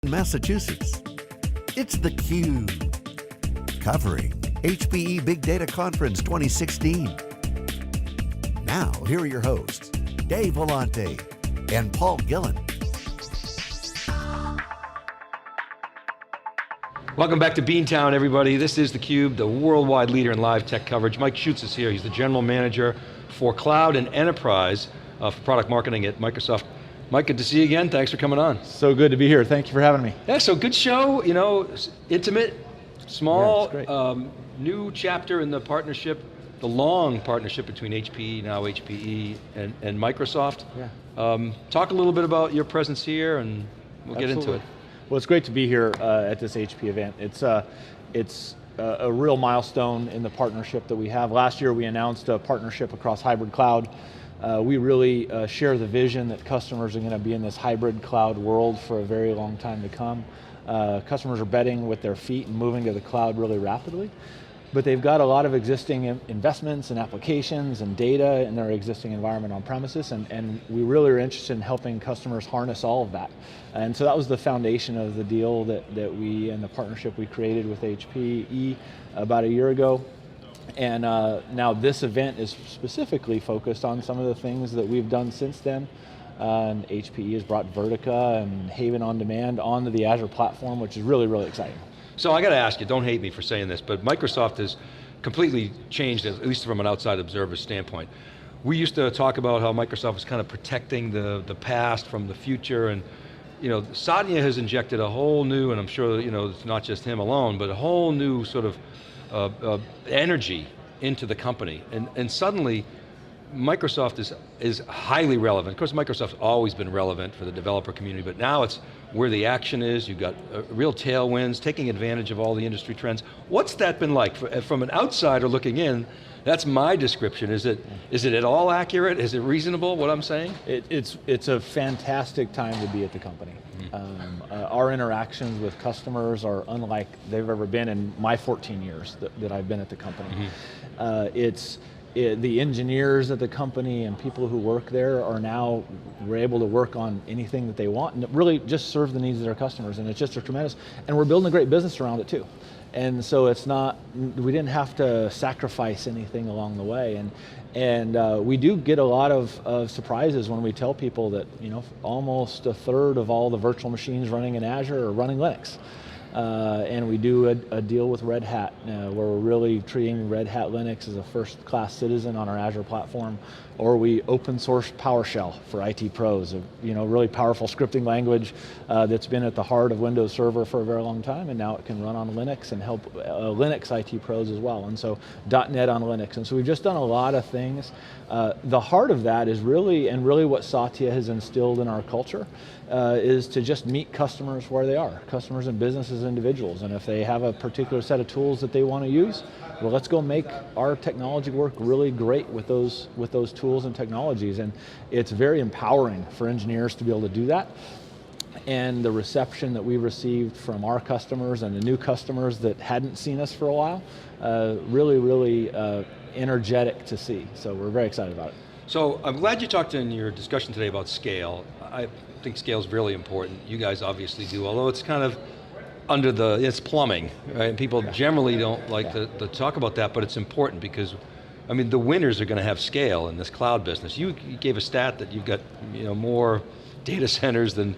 Massachusetts. It's theCUBE, covering HPE Big Data Conference 2016. Now, here are your hosts, Dave Vellante and Paul Gillen. Welcome back to Beantown, everybody. This is theCUBE, the worldwide leader in live tech coverage. Mike Schutz is here. He's the General Manager for Cloud and Enterprise for Product Marketing at Microsoft. Mike, good to see you again. Thanks for coming on. So good to be here. Thank you for having me. Yeah, so good show, you know, intimate, small, yeah, new chapter in the partnership, the long partnership between HPE, now HPE, and Microsoft. Yeah. Talk a little bit about your presence here and we'll get into it. Well, it's great to be here at this HP event. It's a real milestone in the partnership that we have. Last year we announced a partnership across hybrid cloud. We really share the vision that customers are going to be in this hybrid cloud world for a very long time to come. Customers are betting with their feet and moving to the cloud really rapidly. But they've got a lot of existing investments and applications and data in their existing environment on premises, and we really are interested in helping customers harness all of that. And so that was the foundation of the deal that we, and the partnership we created with HPE about a year ago. And now this event is specifically focused on some of the things that we've done since then. And HPE has brought Vertica and Haven on Demand onto the Azure platform, which is really, really exciting. So I got to ask you, don't hate me for saying this, but Microsoft has completely changed, at least from an outside observer's standpoint. We used to talk about how Microsoft was kind of protecting the past from the future, and you know, Satya has injected a whole new, and I'm sure you know, it's not just him alone, but a whole new sort of energy into the company. And suddenly, Microsoft is highly relevant. Of course, Microsoft's always been relevant for the developer community, but now it's where the action is. You've got real tailwinds, taking advantage of all the industry trends. What's that been like? From an outsider looking in, that's my description. Is it at all accurate? Is it reasonable, what I'm saying? It's a fantastic time to be at the company. Our interactions with customers are unlike they've ever been in my 14 years that I've been at the company. The engineers at the company and people who work there are now, we're able to work on anything that they want and really just serve the needs of their customers, and it's just a tremendous, and we're building a great business around it too. And so it's not, we didn't have to sacrifice anything along the way, and we do get a lot of surprises when we tell people that, you know, almost a third of all the virtual machines running in Azure are running Linux. And we do a deal with Red Hat where we're really treating Red Hat Linux as a first-class citizen on our Azure platform, or we open source PowerShell for IT pros, a really powerful scripting language that's been at the heart of Windows Server for a very long time, and now it can run on Linux and help Linux IT pros as well, and so .NET on Linux. And so we've just done a lot of things. The heart of that is really what Satya has instilled in our culture, is to just meet customers where they are, customers and businesses, individuals, and if they have a particular set of tools that they want to use, well, let's go make our technology work really great with those tools and technologies. And it's very empowering for engineers to be able to do that. And the reception that we received from our customers and the new customers that hadn't seen us for a while, really energetic to see. So we're very excited about it. So I'm glad you talked in your discussion today about scale. I think scale is really important. You guys obviously do, although it's kind of under it's plumbing, right? And people generally don't like to talk about that, but it's important because, I mean, the winners are going to have scale in this cloud business. You gave a stat that you've got more data centers than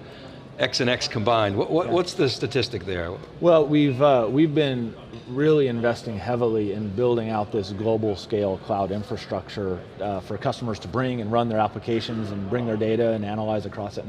X and X combined. What's the statistic there? Well, we've been really investing heavily in building out this global scale cloud infrastructure for customers to bring and run their applications and bring their data and analyze across it.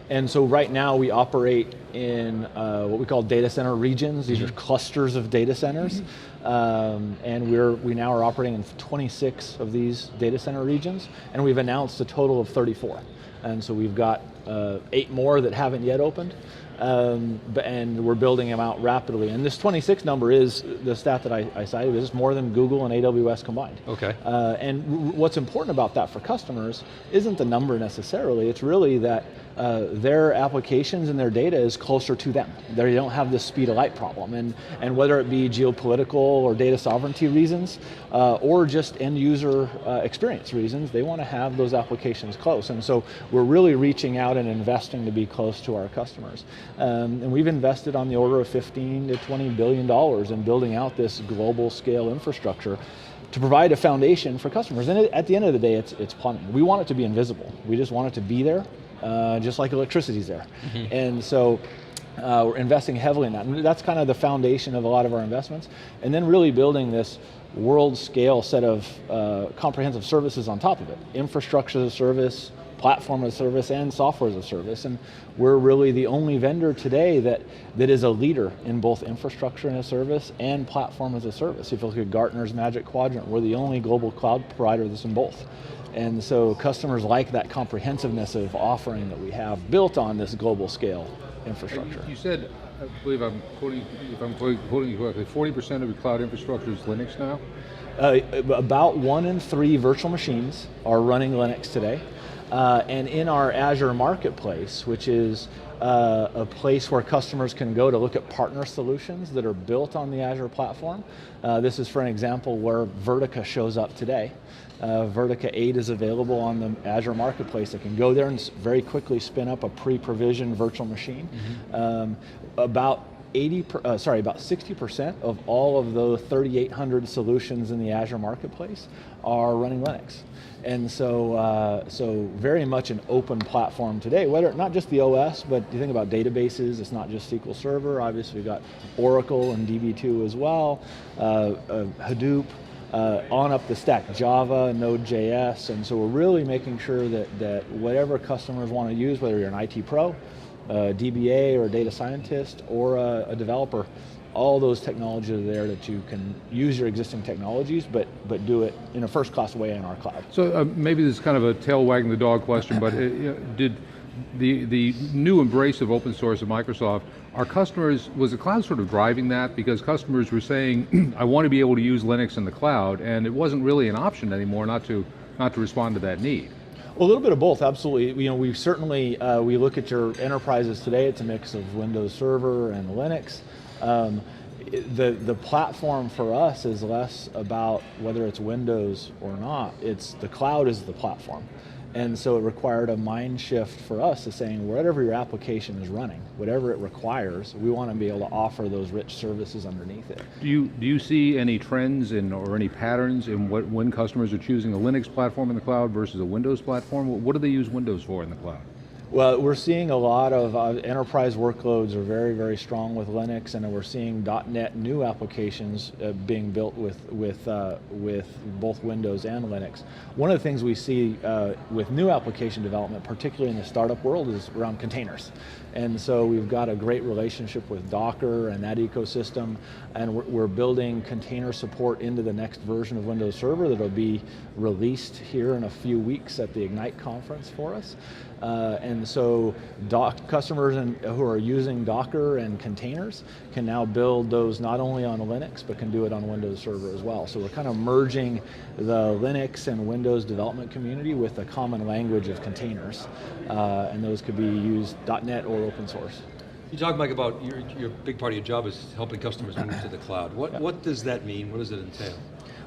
And so right now we operate in what we call data center regions. These are clusters of data centers. And we now are operating in 26 of these data center regions, and we've announced a total of 34. And so we've got 8 more that haven't yet opened, and we're building them out rapidly. And this 26 number is the stat that I cited, is more than Google and AWS combined. Okay. And what's important about that for customers isn't the number necessarily, it's really that their applications and their data is closer to them. They don't have this speed of light problem, and whether it be geopolitical or data sovereignty reasons, or just end user experience reasons, they want to have those applications close. And so we're really reaching out and investing to be close to our customers. And we've invested on the order of $15 to $20 billion in building out this global scale infrastructure to provide a foundation for customers. And at the end of the day, it's plumbing. We want it to be invisible. We just want it to be there, just like electricity's there. Mm-hmm. And so we're investing heavily in that. And that's kind of the foundation of a lot of our investments. And then really building this world scale set of comprehensive services on top of it. Infrastructure as a service, platform as a service, and software as a service. And we're really the only vendor today that is a leader in both infrastructure as a service and platform as a service. If you look at Gartner's Magic Quadrant, we're the only global cloud provider that's in both. And so customers like that comprehensiveness of offering that we have built on this global scale infrastructure. You said, I believe I'm quoting you correctly, 40% of your cloud infrastructure is Linux now? About 1 in 3 virtual machines are running Linux today. And in our Azure Marketplace, which is a place where customers can go to look at partner solutions that are built on the Azure platform. This is for an example where Vertica shows up today. Vertica 8 is available on the Azure Marketplace. They can go there and very quickly spin up a pre-provisioned virtual machine. Mm-hmm. About 60% of all of the 3,800 solutions in the Azure Marketplace are running Linux. And so very much an open platform today, whether not just the OS, but you think about databases, it's not just SQL Server, obviously we've got Oracle and DB2 as well, Hadoop, on up the stack, Java, Node.js, and so we're really making sure that whatever customers want to use, whether you're an IT pro, a DBA or a data scientist or a developer, all those technologies are there that you can use your existing technologies, but do it in a first-class way in our cloud. So maybe this is kind of a tail wagging the dog question, but did the new embrace of open source of Microsoft, was the cloud sort of driving that? Because customers were saying, I want to be able to use Linux in the cloud, and it wasn't really an option anymore not to respond to that need. Well, a little bit of both, absolutely. You know, we certainly, we look at your enterprises today, it's a mix of Windows Server and Linux. The platform for us is less about whether it's Windows or not, it's the cloud is the platform. And so it required a mind shift for us to saying, whatever your application is running, whatever it requires, we want to be able to offer those rich services underneath it. Do you see any trends or any patterns in when customers are choosing a Linux platform in the cloud versus a Windows platform? What do they use Windows for in the cloud? Well, we're seeing a lot of enterprise workloads are very, very strong with Linux, and we're seeing .NET new applications being built with both Windows and Linux. One of the things we see with new application development, particularly in the startup world, is around containers. And so we've got a great relationship with Docker and that ecosystem, and we're building container support into the next version of Windows Server that'll be released here in a few weeks at the Ignite conference for us. And so customers who are using Docker and containers can now build those not only on Linux, but can do it on Windows Server as well. So we're kind of merging the Linux and Windows development community with a common language of containers. And those could be used .NET or open source. You talk, Mike, about your big part of your job is helping customers move to the cloud. What does that mean? What does it entail?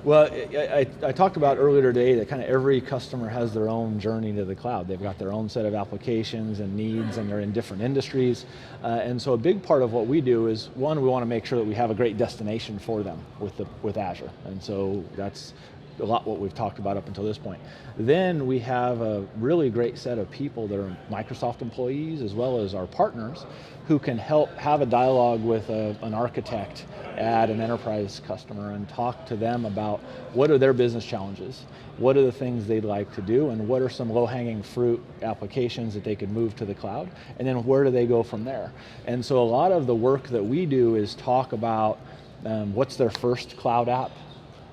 Well, I talked about earlier today that kind of every customer has their own journey to the cloud. They've got their own set of applications and needs, and they're in different industries. And so a big part of what we do is, one, we want to make sure that we have a great destination for them with Azure. And so that's a lot what we've talked about up until this point. Then we have a really great set of people that are Microsoft employees as well as our partners who can help have a dialogue with an architect at an enterprise customer and talk to them about what are their business challenges, what are the things they'd like to do, and what are some low-hanging fruit applications that they could move to the cloud, and then where do they go from there. And so a lot of the work that we do is talk about what's their first cloud app,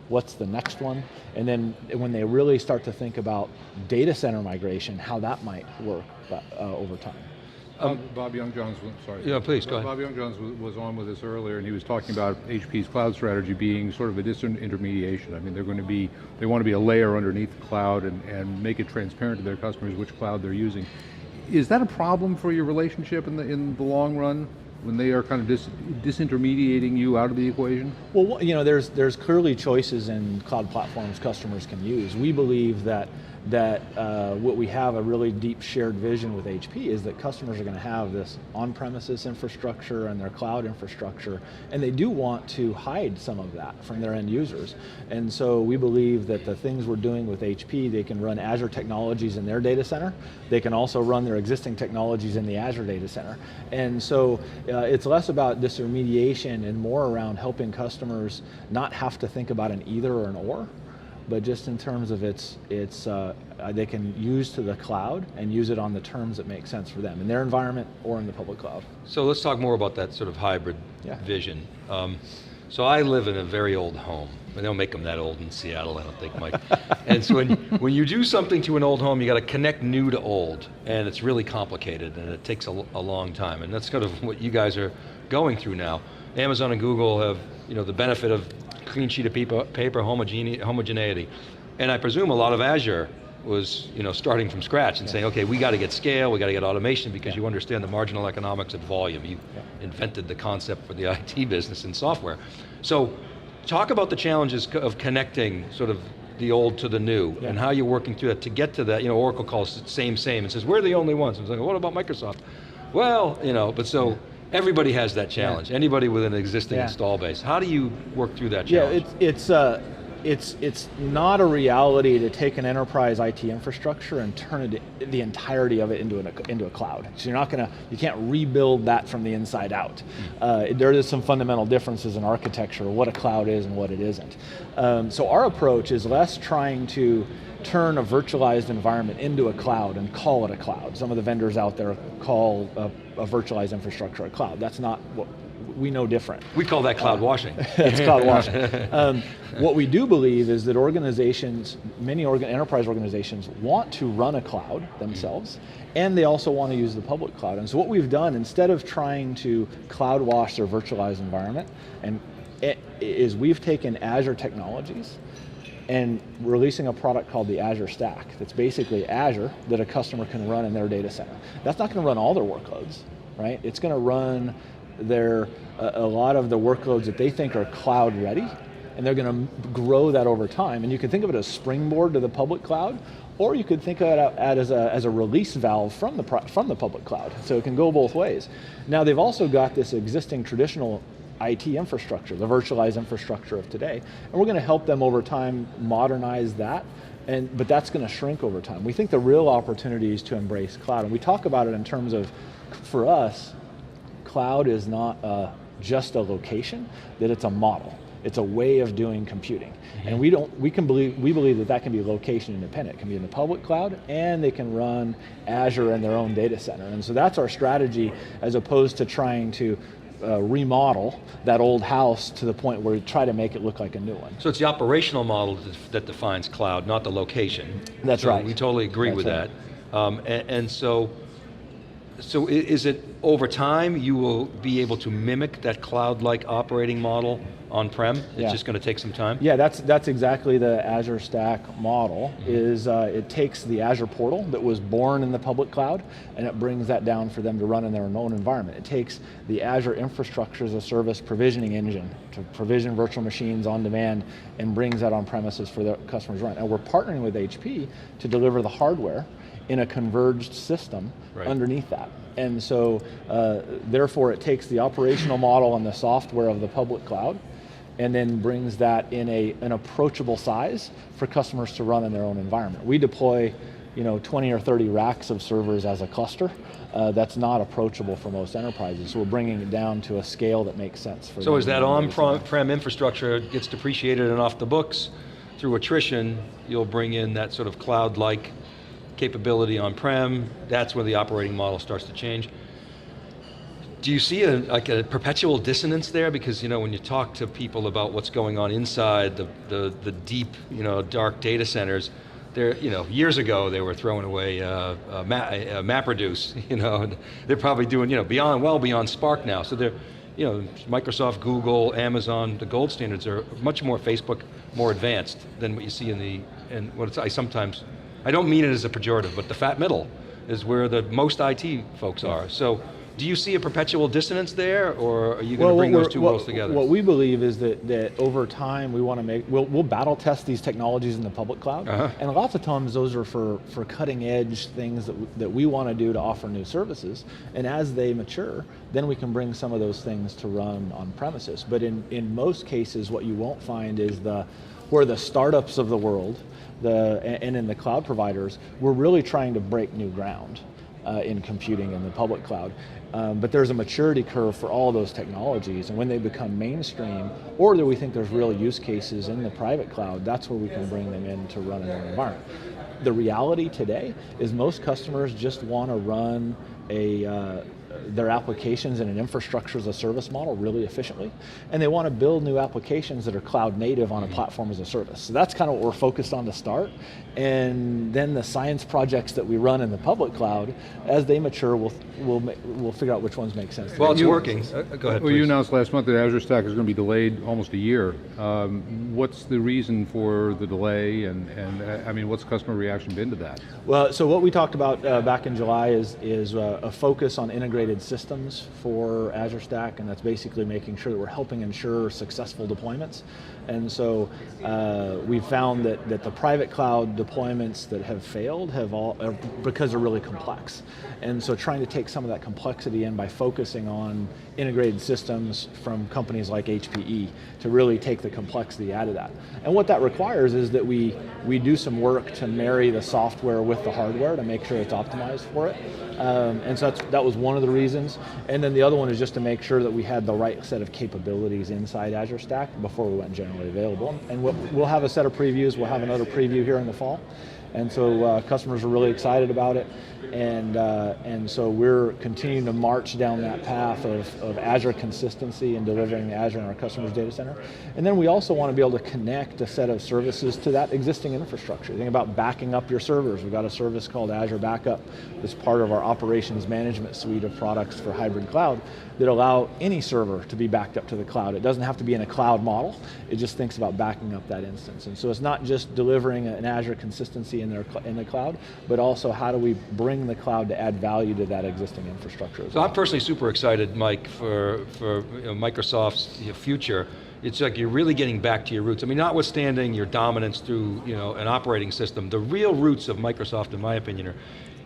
what's the next one, and then when they really start to think about data center migration, how that might work over time. Bob Youngjohns, sorry. Yeah, please, go ahead. Bob Youngjohns was on with us earlier, and he was talking about HP's cloud strategy being sort of a disintermediation. I mean, they want to be a layer underneath the cloud and make it transparent to their customers which cloud they're using. Is that a problem for your relationship in the long run, when they are kind of disintermediating you out of the equation? Well, you know, there's clearly choices in cloud platforms customers can use. We believe that that what we have a really deep shared vision with HP is that customers are going to have this on-premises infrastructure and their cloud infrastructure, and they do want to hide some of that from their end users. And so we believe that the things we're doing with HP, they can run Azure technologies in their data center. They can also run their existing technologies in the Azure data center. And so it's less about disintermediation and more around helping customers not have to think about an either or an or, but just in terms of they can use to the cloud and use it on the terms that make sense for them in their environment or in the public cloud. So let's talk more about that sort of hybrid vision. So I live in a very old home. They don't make them that old in Seattle, I don't think, Mike. And so when you do something to an old home, you got to connect new to old, and it's really complicated, and it takes a long time, and that's kind of what you guys are going through now. Amazon and Google have the benefit of clean sheet of paper homogeneity. And I presume a lot of Azure was starting from scratch and saying, okay, we got to get scale, we got to get automation because you understand the marginal economics of volume. You invented the concept for the IT business in software. So talk about the challenges of connecting sort of the old to the new and how you're working through that to get to that. Oracle calls it same and says, we're the only ones. And it's like, what about Microsoft? Well, but so everybody has that challenge. Anybody with an existing install base. How do you work through that challenge? It's not a reality to take an enterprise IT infrastructure and turn it, the entirety of it into a cloud. So you can't rebuild that from the inside out. There is some fundamental differences in architecture, what a cloud is and what it isn't. So our approach is less trying to turn a virtualized environment into a cloud and call it a cloud. Some of the vendors out there call a virtualized infrastructure a cloud. That's not what we know different. We call that cloud washing. It's cloud washing. What we do believe is that many enterprise organizations want to run a cloud themselves, and they also want to use the public cloud. And so what we've done, instead of trying to cloud wash their virtualized environment, is we've taken Azure technologies and releasing a product called the Azure Stack that's basically Azure that a customer can run in their data center. That's not going to run all their workloads, right? It's going to run a lot of the workloads that they think are cloud ready, and they're going to grow that over time. And you can think of it as springboard to the public cloud, or you could think of it as a release valve from the public cloud. So it can go both ways. Now they've also got this existing traditional IT infrastructure, the virtualized infrastructure of today, and we're going to help them over time modernize that, but that's going to shrink over time. We think the real opportunity is to embrace cloud, and we talk about it in terms of, for us, cloud is not just a location, that it's a model. It's a way of doing computing. And we believe that can be location independent. It can be in the public cloud, and they can run Azure in their own data center. And so that's our strategy, as opposed to trying to remodel that old house to the point where we try to make it look like a new one. So it's the operational model that defines cloud, not the location. That's right. We totally agree with that. And so is it over time you will be able to mimic that cloud-like operating model on-prem? It's just going to take some time? Yeah, that's exactly the Azure Stack model. Is it takes the Azure portal that was born in the public cloud, and it brings that down for them to run in their own environment. It takes the Azure Infrastructure as a Service provisioning engine to provision virtual machines on demand and brings that on premises for the customers to run. And we're partnering with HP to deliver the hardware in a converged system underneath that. And so, therefore, it takes the operational model and the software of the public cloud, and then brings that in an approachable size for customers to run in their own environment. We deploy 20 or 30 racks of servers as a cluster. That's not approachable for most enterprises, so we're bringing it down to a scale that makes sense for them. So as that on-prem infrastructure gets depreciated and off the books, through attrition, you'll bring in that sort of cloud-like capability on-prem. That's where the operating model starts to change. Do you see a perpetual dissonance there? Because when you talk to people about what's going on inside the deep, dark data centers, years ago they were throwing away MapReduce. They're probably doing well beyond Spark now. So they're Microsoft, Google, Amazon, the gold standards are much more Facebook, more advanced than what you see I don't mean it as a pejorative, but the fat middle is where the most IT folks are. So Do you see a perpetual dissonance there, or are you going to bring those two worlds together? What we believe is that over time we want to make, we'll battle test these technologies in the public cloud, and lots of times those are for cutting edge things that we want to do to offer new services, and as they mature, then we can bring some of those things to run on premises. But in most cases, what you won't find is where the startups of the world, and in the cloud providers, we're really trying to break new ground in computing in the public cloud. But there's a maturity curve for all those technologies, and when they become mainstream, or that we think there's real use cases in the private cloud, that's where we can bring them in to run in our environment. The reality today is most customers just want to run their applications in an infrastructure as a service model really efficiently, and they want to build new applications that are cloud native on a platform as a service. So that's kind of what we're focused on to start, and then the science projects that we run in the public cloud, as they mature, we'll figure out which ones make sense. Well, it's working. Go ahead, Well, you please. announced last month that Azure Stack is going to be delayed almost a year. What's the reason for the delay, and I mean, what's customer reaction been to that? Well, so what we talked about back in July is a focus on integrated systems for Azure Stack, and that's basically making sure that we're helping ensure successful deployments. And so we've found that the private cloud deployments that have failed because they're really complex. And so trying to take some of that complexity in by focusing on integrated systems from companies like HPE to really take the complexity out of that. And what that requires is that we do some work to marry the software with the hardware to make sure it's optimized for it. And so that was one of the reasons. And then the other one is just to make sure that we had the right set of capabilities inside Azure Stack before we went generally available. And we'll have a set of previews. We'll have another preview here in the fall. And so customers are really excited about it. And so we're continuing to march down that path of Azure consistency and delivering Azure in our customers' data center. And then we also want to be able to connect a set of services to that existing infrastructure. Think about backing up your servers. We've got a service called Azure Backup that's part of our operations management suite of products for hybrid cloud that allow any server to be backed up to the cloud. It doesn't have to be in a cloud model. It just thinks about backing up that instance. And so it's not just delivering an Azure consistency in the cloud, but also how do we bring the cloud to add value to that existing infrastructure as well. I'm personally super excited, Mike, for Microsoft's future. It's like you're really getting back to your roots. I mean, notwithstanding your dominance through an operating system, the real roots of Microsoft, in my opinion, are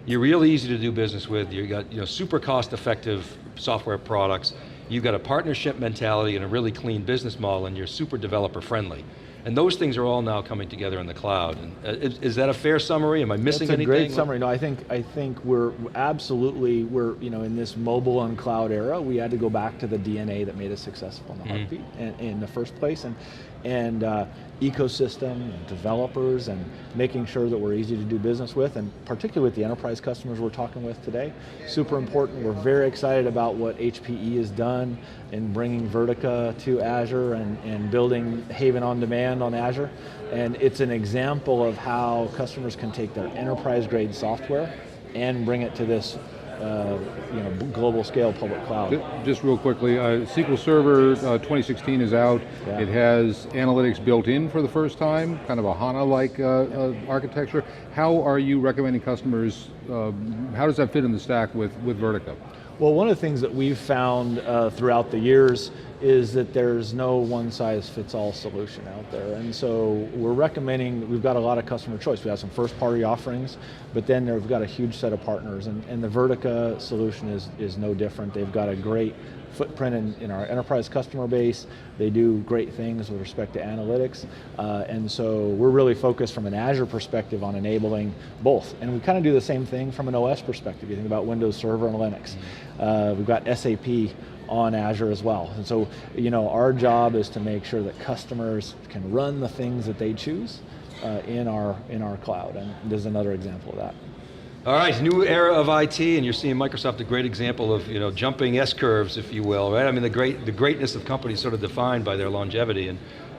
you're real easy to do business with. You got super cost-effective software products. You've got a partnership mentality and a really clean business model, and you're super developer-friendly. And those things are all now coming together in the cloud. And is that a fair summary? Am I missing anything? That's a great summary. No, I think we're absolutely, in this mobile and cloud era, we had to go back to the DNA that made us successful in the heartbeat in the first place. And ecosystem, and developers, and making sure that we're easy to do business with, and particularly with the enterprise customers we're talking with today. Super important. We're very excited about what HPE has done in bringing Vertica to Azure and building Haven on Demand on Azure. And it's an example of how customers can take their enterprise-grade software and bring it to this global scale public cloud. Just real quickly, SQL Server 2016 is out. Yeah. It has analytics built in for the first time, kind of a HANA-like architecture. How are you recommending customers, how does that fit in the stack with Vertica? Well, one of the things that we've found throughout the years is that there's no one-size-fits-all solution out there. And so we're recommending, we've got a lot of customer choice. We have some first-party offerings, but then we've got a huge set of partners. And the Vertica solution is no different. They've got a great footprint in our enterprise customer base. They do great things with respect to analytics. And so we're really focused from an Azure perspective on enabling both. And we kind of do the same thing from an OS perspective. You think about Windows Server and Linux. We've got SAP on Azure as well. And so, our job is to make sure that customers can run the things that they choose in our cloud. And there's another example of that. All right, new era of IT, and you're seeing Microsoft a great example of jumping S-curves, if you will, right? I mean, the greatness of companies sort of defined by their longevity,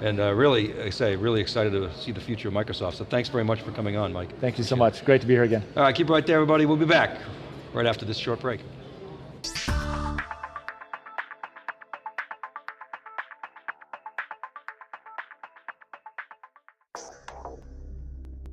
and really excited to see the future of Microsoft. So thanks very much for coming on, Mike. Thank you so much. Great to be here again. All right, keep it right there, everybody. We'll be back right after this short break.